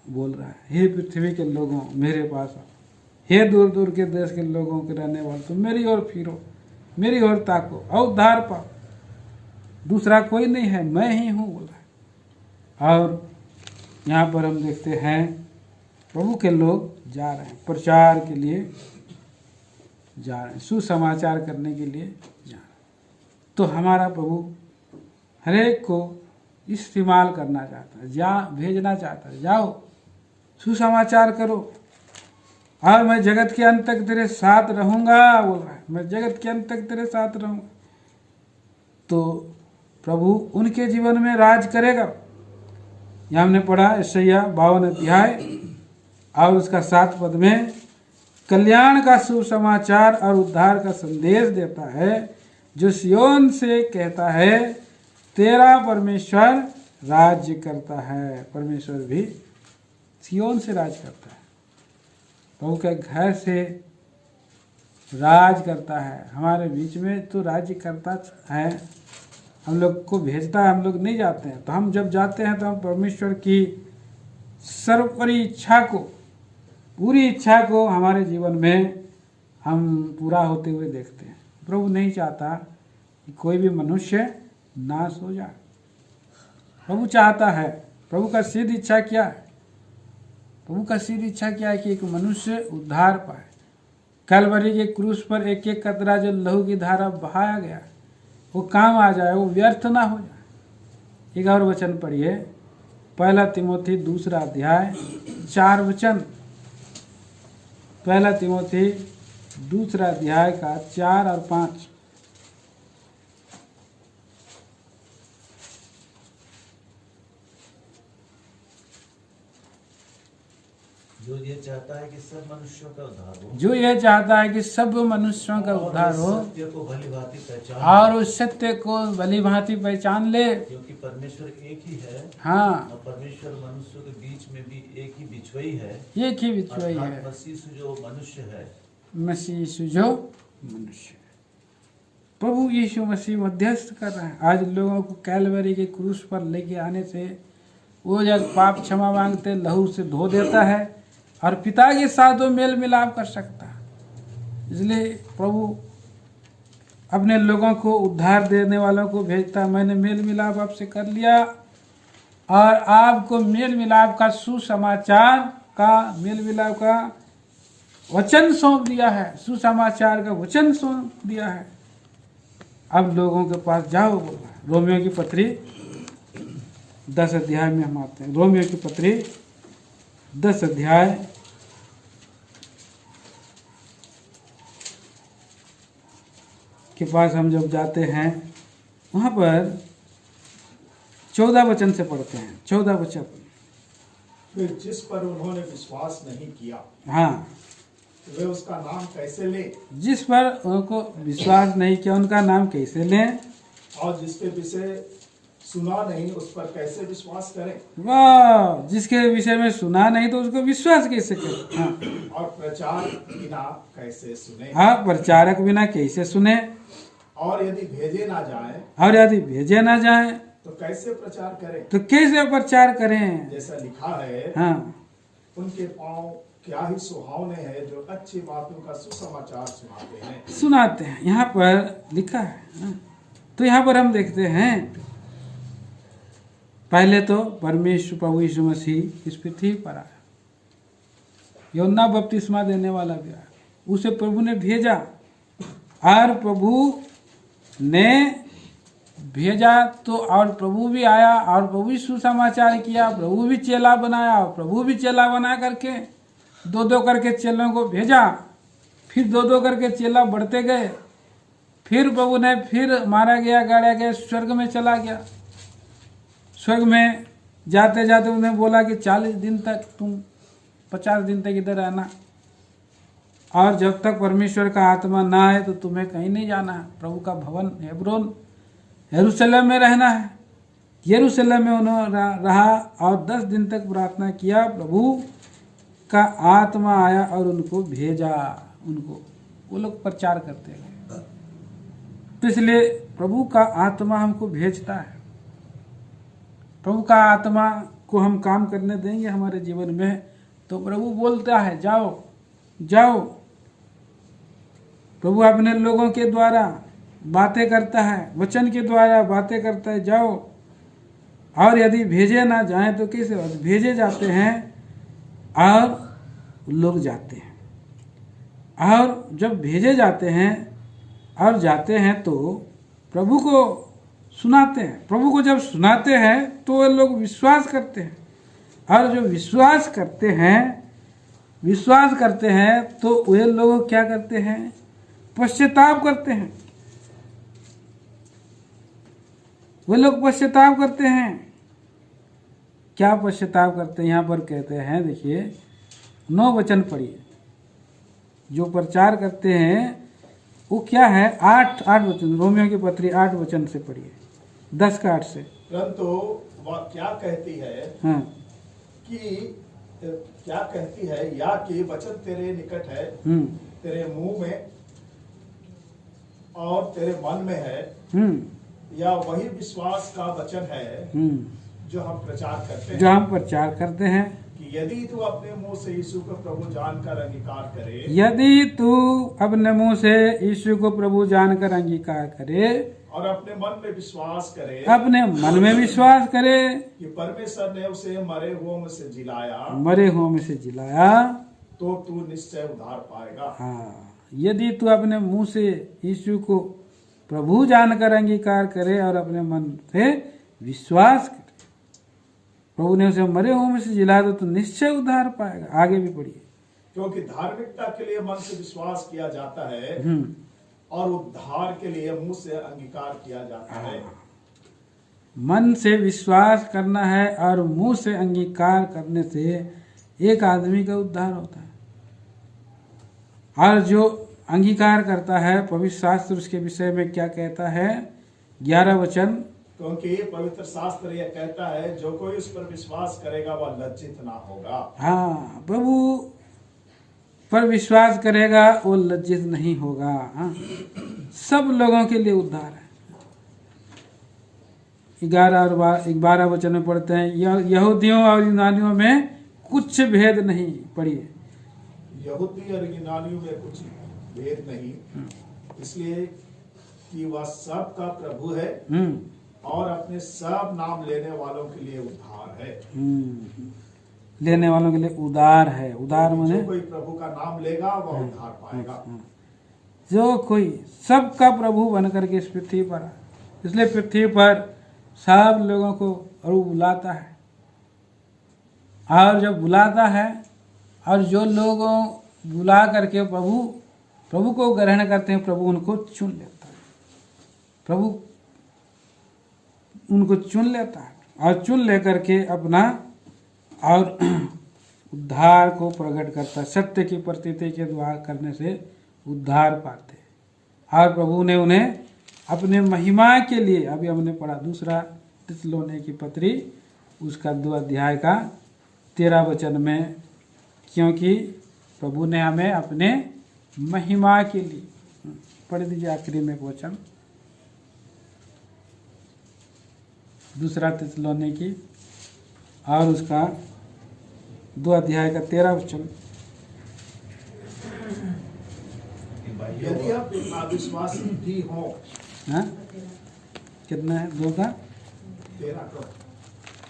बोल रहा है, हे पृथ्वी के लोगों मेरे पास आओ, हे दूर दूर के देश के लोगों के रहने वाले तुम मेरी ओर फिरो, मेरी ओर ताको और उद्धार पाओ। दूसरा कोई नहीं है, मैं ही हूँ बोल रहा है। और यहाँ पर हम देखते हैं प्रभु के लोग जा रहे हैं, प्रचार के लिए जा रहे हैं, सुसमाचार करने के लिए जा रहे हैं। तो हमारा प्रभु हरेक को इस्तेमाल करना चाहता है, जा भेजना चाहता है, जाओ सुसमाचार करो और मैं जगत के अंत तक तेरे साथ रहूँगा बोल रहा है, मैं जगत के अंत तक तेरे साथ रहूँगा। तो प्रभु उनके जीवन में राज करेगा। यहाँ हमने पढ़ा यशायाह 52 अध्याय और उसका 7 पद में कल्याण का शुभ समाचार और उद्धार का संदेश देता है, जो सियोन से कहता है तेरा परमेश्वर राज्य करता है। परमेश्वर भी सियोन से राज करता है, प्रभु के घर से राज करता है, हमारे बीच में तो राज्य करता है। हम लोग को भेजता है, हम लोग नहीं जाते हैं, तो हम जब जाते हैं तो हम परमेश्वर की सर्वोपरि इच्छा को, पूरी इच्छा को हमारे जीवन में हम पूरा होते हुए देखते हैं। प्रभु नहीं चाहता कि कोई भी मनुष्य नाश हो जाए। प्रभु चाहता है, प्रभु का सिद्ध इच्छा क्या है? प्रभु का सिद्ध इच्छा क्या है कि एक मनुष्य उद्धार पाए। कैलवरी के क्रूस पर एक एक कतरा जो लहू की धारा बहाया गया वो काम आ जाए, वो व्यर्थ ना हो जाए। एक और वचन पढ़िए, 1 तिमोथी 2 अध्याय 4 वचन। 1 तिमोथी 2 अध्याय का 4 और 5। जो ये चाहता है कि सब मनुष्यों का उद्धार हो, जो यह चाहता है कि सब मनुष्यों का उद्धार हो सत्य को भलीभांति पहचान, और उस सत्य को भलीभांति पहचान ले, क्योंकि परमेश्वर एक ही है। हाँ, और परमेश्वर मनुष्यों के बीच में भी एक ही बिछुई है, एक ही बिछुई है, अर्थात मसीह जो मनुष्य है। मसीह यीशु जो मनुष्य है। प्रभु यीशु मसीह मध्यस्थ कर रहे हैं। आज लोगों को कैलवरी के क्रूस पर लेके आने से वो जब पाप क्षमा मांगते लहू से धो देता है और पिता के साथ वो मेल मिलाप कर सकता है। इसलिए प्रभु अपने लोगों को उद्धार देने वालों को भेजता है। मैंने मेल मिलाप आपसे कर लिया और आपको मेल मिलाप का सुसमाचार का, मेल मिलाप का वचन सौंप दिया है, सुसमाचार का वचन सौंप दिया है। अब लोगों के पास जाओ बोल रहा है। रोमियो की पत्री 10 अध्याय में हम आते हैं। रोमियो की पत्री 10 अध्याय के पास हम जब जाते हैं वहाँ पर 14 वचन से पढ़ते हैं। 14 वचन। फिर जिस पर उन्होंने विश्वास नहीं किया, हाँ, वे उसका नाम कैसे ले? जिस पर उनको विश्वास नहीं किया उनका नाम कैसे लें? और जिसके विषय सुना नहीं उस पर कैसे विश्वास करें? वाह, जिसके विषय में सुना नहीं तो उसको विश्वास कैसे करें? हाँ, और प्रचार बिना कैसे सुने? हाँ, प्रचारक बिना कैसे सुने? और यदि भेजे ना जाए और यदि भेजे ना जाए तो कैसे प्रचार करें? तो कैसे प्रचार करें? जैसा लिखा है, हाँ, उनके पांव क्या ही सुहावने हैं जो अच्छी बातों का सुसमाचार सुनाते हैं। सुनाते हैं, यहाँ पर लिखा है। हाँ, तो यहाँ पर हम देखते हैं पहले तो परमेश्वर प्रभु यीशु मसीह इस पृथ्वी पर आया, यूहन्ना बपतिस्मा देने वाला भी आया, उसे प्रभु ने भेजा और प्रभु ने भेजा तो और प्रभु भी आया और प्रभु भी सुसमाचार किया, प्रभु भी चेला बनाया और प्रभु भी चेला बना करके 2-2 करके चेलों को भेजा। फिर 2-2 करके चेला बढ़ते गए। फिर प्रभु ने फिर मारा गया, गाड़ा गया, स्वर्ग में चला गया। स्वर्ग में जाते जाते उन्हें बोला कि 40 दिन तक तुम 50 दिन तक इधर रहना और जब तक परमेश्वर का आत्मा ना आए तो तुम्हें कहीं नहीं जाना है। प्रभु का भवन हेब्रोन यरूशलेम में रहना है। यरूशलेम में उन्होंने रहा और 10 दिन तक प्रार्थना किया। प्रभु का आत्मा आया और उनको भेजा। उनको वो लोग प्रचार करते गए। तो इसलिए प्रभु का आत्मा हमको भेजता है। प्रभु का आत्मा को हम काम करने देंगे हमारे जीवन में तो प्रभु बोलता है जाओ जाओ। प्रभु अपने लोगों के द्वारा बातें करता है, वचन के द्वारा बातें करता है, जाओ। और यदि भेजे ना जाएं तो कैसे? भेजे जाते हैं और लोग जाते हैं। और जब भेजे जाते हैं और जाते हैं तो प्रभु को सुनाते हैं। प्रभु को जब सुनाते हैं तो वे लोग विश्वास करते हैं और जो विश्वास करते हैं तो वे लोग क्या करते हैं? पश्चाताप करते हैं। वे लोग पश्चाताप करते हैं। क्या पश्चाताप करते हैं? यहाँ पर कहते हैं, देखिए 9 वचन पढ़िए। जो प्रचार करते हैं वो क्या है, 8 वचन, रोमियो की पत्री 8 वचन से पढ़िए, 10 का 8 से। परंतु वह क्या कहती है हाँ कि क्या कहती है, या कि वचन तेरे निकट है, तेरे मुंह में और तेरे मन में है, या वही विश्वास का वचन है जो हम प्रचार करते हैं कि यदि तू अपने मुंह से यीशु को प्रभु जानकर अंगीकार करे, यदि तू अपने मुंह से यीशु को प्रभु जानकर अंगीकार करे और अपने मन में विश्वास करे, अपने मन में विश्वास करे कि परमेश्वर ने उसे मरे हुओं में से जिलाया, तो तू निश्चय उद्धार पाएगा। हाँ, यदि तू अपने मुंह से यीशु को प्रभु जानकर अंगीकार करे और अपने मन से विश्वास करे, प्रभु ने उसे मरे हुओं में से जिलाया तो तू निश्चय उद्धार पाएगा। आगे भी पढ़िए। क्योंकि धार्मिकता के लिए मन से विश्वास किया जाता है और उद्धार के लिए मुंह से अंगीकार किया जाता है। मन से विश्वास करना है और मुंह से अंगीकार करने से एक आदमी का उद्धार होता है। और जो अंगीकार करता है, पवित्र शास्त्र उसके विषय में क्या कहता है, 11 वचन, क्योंकि पवित्र शास्त्र यह कहता है जो कोई उस पर विश्वास करेगा वह लज्जित ना होगा। हाँ, प्रभु पर विश्वास करेगा वो लज्जित नहीं होगा। हाँ, सब लोगों के लिए उद्धार है। 11 और 12 वचन में पढ़ते हैं, यहूदियों और यूनानियों में कुछ भेद नहीं। पढ़िए। यहूदी और यूनानियों में कुछ भेद नहीं, इसलिए कि वह सब का प्रभु है और अपने सब नाम लेने वालों के लिए उद्धार है। लेने वालों के लिए उदार है। उदार माने जो कोई प्रभु का नाम लेगा वह उद्धार पाएगा। जो कोई सबका प्रभु बनकर के इस पृथ्वी पर आए, इसलिए पृथ्वी पर सब लोगों को प्रभु बुलाता है। और जब बुलाता है और जो लोगों बुला करके प्रभु को ग्रहण करते हैं, प्रभु उनको चुन लेता है। प्रभु उनको चुन लेता है और चुन लेकर के अपना और उद्धार को प्रकट करता है। सत्य की प्रतीति के द्वारा करने से उद्धार पाते हैं। और प्रभु ने उन्हें अपने महिमा के लिए, अभी हमने पढ़ा 2 थिस्सलुनीके की पत्री उसका 2 अध्याय का 13 वचन में, क्योंकि प्रभु ने हमें अपने महिमा के लिए, पढ़ दीजिए आखिरी में एक वचन, 2 थिस्सलुनीके और उसका 2 अध्याय का 13 वचन। यदि आप अविश्वासी भी हो, हाँ, कितना है 2 का 13 को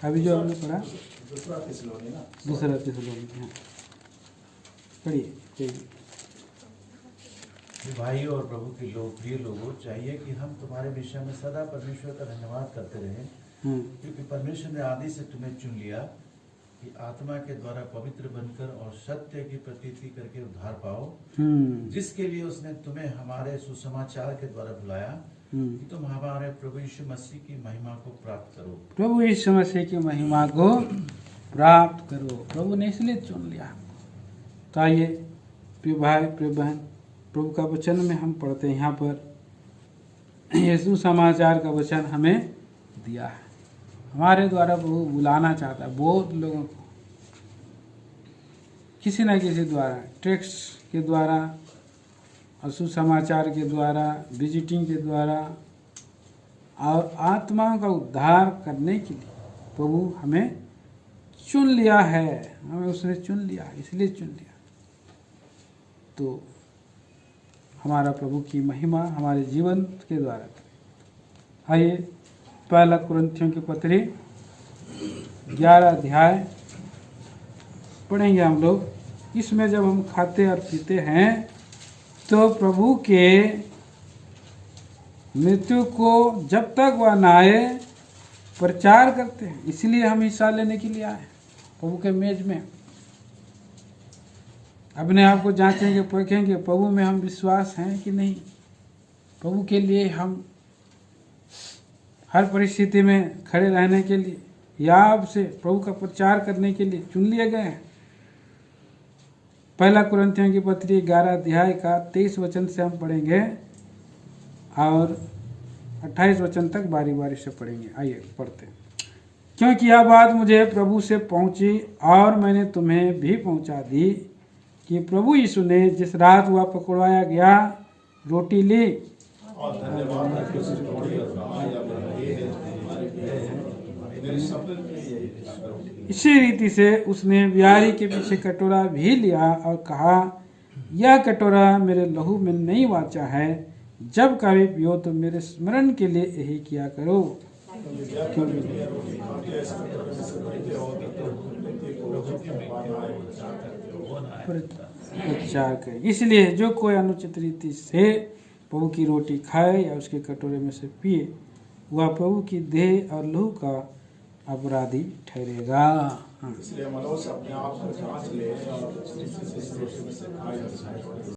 अभी जो हमने पढ़ा 2 थिस्सलुनीके ना, 2 थिस्सलुनीके। हाँ, पढ़िए। भाइयों और प्रभु के प्रिय लोगों, चाहिए कि हम तुम्हारे विषय में सदा परमेश्वर का धन्यवाद करते रहें, क्योंकि परमेश्वर ने आदि से तुम्हें चुन लिया कि आत्मा के द्वारा पवित्र बनकर और सत्य की प्रतीति करके उद्धार पाओ, जिसके लिए उसने तुम्हें हमारे सुसमाचार के द्वारा बुलाया कि तुम हमारे प्रभु यीशु मसीह की महिमा को प्राप्त करो। प्रभु यीशु मसीह की महिमा को प्राप्त करो। प्रभु ने इसलिए चुन लिया। तो आइए प्रिय भाई प्रिय बहन, प्रभु का वचन में हम पढ़ते हैं। यहाँ पर यीशु समाचार का वचन हमें दिया है, हमारे द्वारा प्रभु बुलाना चाहता है बहुत लोगों को, किसी न किसी द्वारा, टेक्स्ट के द्वारा, सुसमाचार के द्वारा, विजिटिंग के द्वारा, और आत्माओं का उद्धार करने के लिए प्रभु हमें चुन लिया है। हमें उसने चुन लिया, इसलिए चुन लिया। तो हमारा प्रभु की महिमा हमारे जीवन के द्वारा करें। आइए 1 कुरिन्थियों की पत्री 11 अध्याय पढ़ेंगे हम लोग। इसमें जब हम खाते और पीते हैं तो प्रभु के मृत्यु को जब तक वह न आए प्रचार करते हैं। इसलिए हम हिस्सा लेने के लिए आए प्रभु के मेज में। अपने आप को जांचेंगे, परखेंगे प्रभु में हम विश्वास हैं कि नहीं। प्रभु के लिए हम हर परिस्थिति में खड़े रहने के लिए या आपसे प्रभु का प्रचार करने के लिए चुन लिए गए हैं। पहला कुरिन्थियों की पत्री 11 अध्याय का 23 वचन से हम पढ़ेंगे और 28 वचन तक बारी बारी से पढ़ेंगे। आइए पढ़ते हैं। क्योंकि यह बात मुझे प्रभु से पहुंची और मैंने तुम्हें भी पहुंचा दी कि प्रभु यीशु ने जिस रात वह पकड़वाया गया रोटी ली और धन्यवाद करके उसे तोड़ी और कहा, यह मेरा देह है, मेरे शब्द में इसी रीति से उसने ब्यारी के पीछे कटोरा भी लिया और कहा, यह कटोरा मेरे लहू में नई वाचा है, जब कभी पियो तो मेरे स्मरण के लिए यही किया करो। प्रचार करें। इसलिए जो कोई अनुचित रीति से प्रभु की रोटी खाए या उसके कटोरे में से पिए, वह प्रभु की देह और लहू का अपराधी ठहरेगा। इसलिए मनुष्य अपने आप को जांच ले और इस रोटी में से खाए।